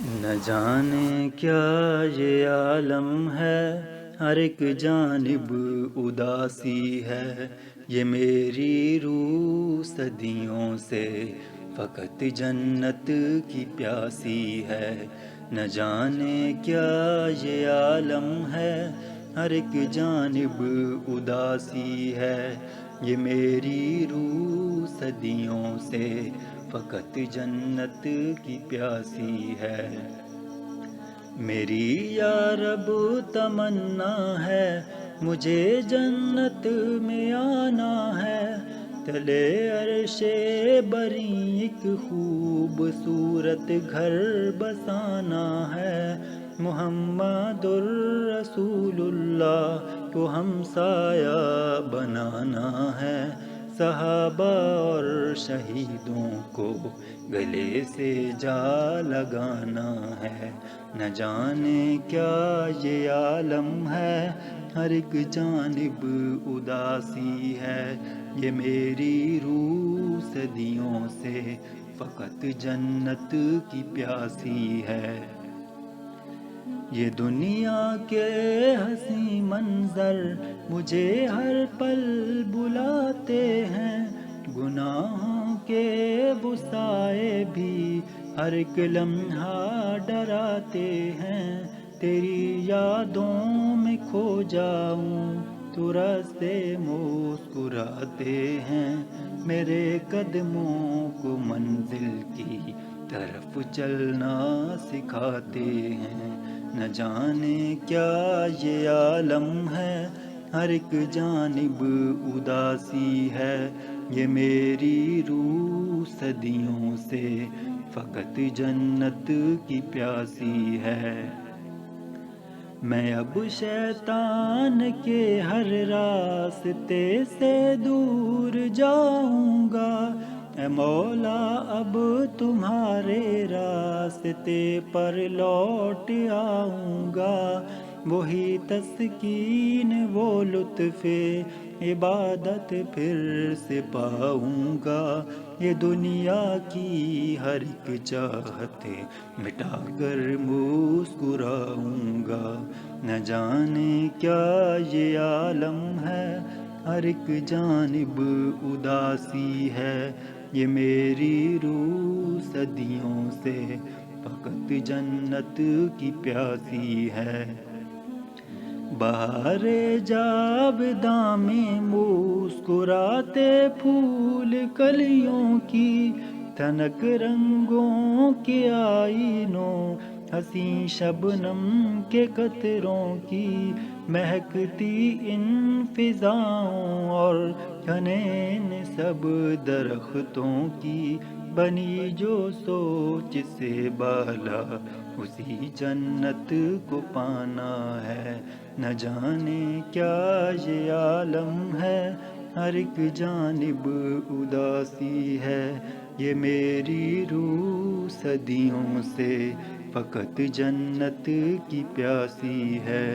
نہ جانے کیا یہ عالم ہے، ہر ایک جانب اداسی ہے، یہ میری روح صدیوں سے فقط جنت کی پیاسی ہے۔ نہ جانے کیا یہ عالم ہے، ہر ایک جانب اداسی ہے، یہ میری روح صدیوں سے فقط جنت کی پیاسی ہے۔ میری یا رب تمنا ہے، مجھے جنت میں آنا ہے، تلے عرش بری ایک خوبصورت گھر بسانا ہے، محمد الرسول اللہ کو ہمسایہ بنانا ہے، صحابہ اور شہیدوں کو گلے سے جا لگانا ہے۔ نہ جانے کیا یہ عالم ہے، ہر ایک جانب اداسی ہے، یہ میری روح صدیوں سے فقط جنت کی پیاسی ہے۔ یہ دنیا کے حسین منظر مجھے ہر پل بلاتے ہیں، گناہوں کے بسائے بھی ہر ایک لمحہ ڈراتے ہیں، تیری یادوں میں کھو جاؤں تو راستے مسکراتے ہیں، میرے قدموں کو منزل کی طرف چلنا سکھاتے ہیں۔ نہ جانے کیا یہ عالم ہے، ہر ایک جانب اداسی ہے، یہ میری روح صدیوں سے فقط جنت کی پیاسی ہے۔ میں اب شیطان کے ہر راستے سے دور جاؤں گا، اے مولا اب تمہارے راستے پر لوٹ آؤں گا، وہی تسکین وہ لطف عبادت پھر سے پاؤں گا، یہ دنیا کی ہر ایک چاہت مٹا کر مسکراؤں گا۔ نہ جانے کیا یہ عالم ہے، ہر ایک جانب اداسی ہے، یہ میری روح صدیوں سے فقط جنت کی پیاسی ہے۔ بہار جاوداں میں مسکراتے پھول کلیوں کی، تنک رنگوں کے آئینوں حسین شبنم کے قطروں کی، مہکتی ان فضاؤں اور گھنے ان سب درختوں کی، بنی جو سوچ سے بالا اسی جنت کو پانا ہے۔ نہ جانے کیا یہ عالم ہے، ہر ایک جانب اداسی ہے، یہ میری روح صدیوں سے فقط جنت کی پیاسی ہے۔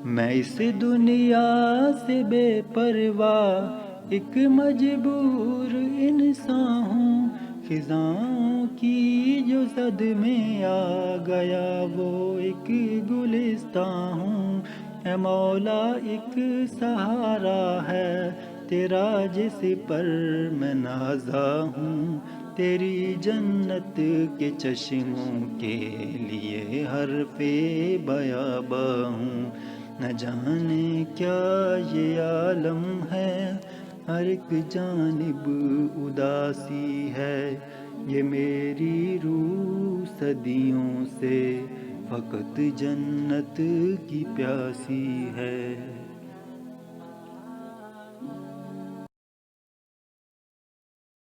میں اس دنیا سے بے پرواہ ایک مجبور انسان ہوں، خزاں کی جو زد میں آ گیا وہ ایک گلستان ہوں، اے مولا ایک سہارا ہے تیرا جس پر میں نازا ہوں، تیری جنت کے چشموں کے لیے حرف بیاباں ہوں۔ نہ جانے کیا یہ عالم ہے، ہر ایک جانب اداسی ہے، یہ میری روح صدیوں سے فقط جنت کی پیاسی ہے۔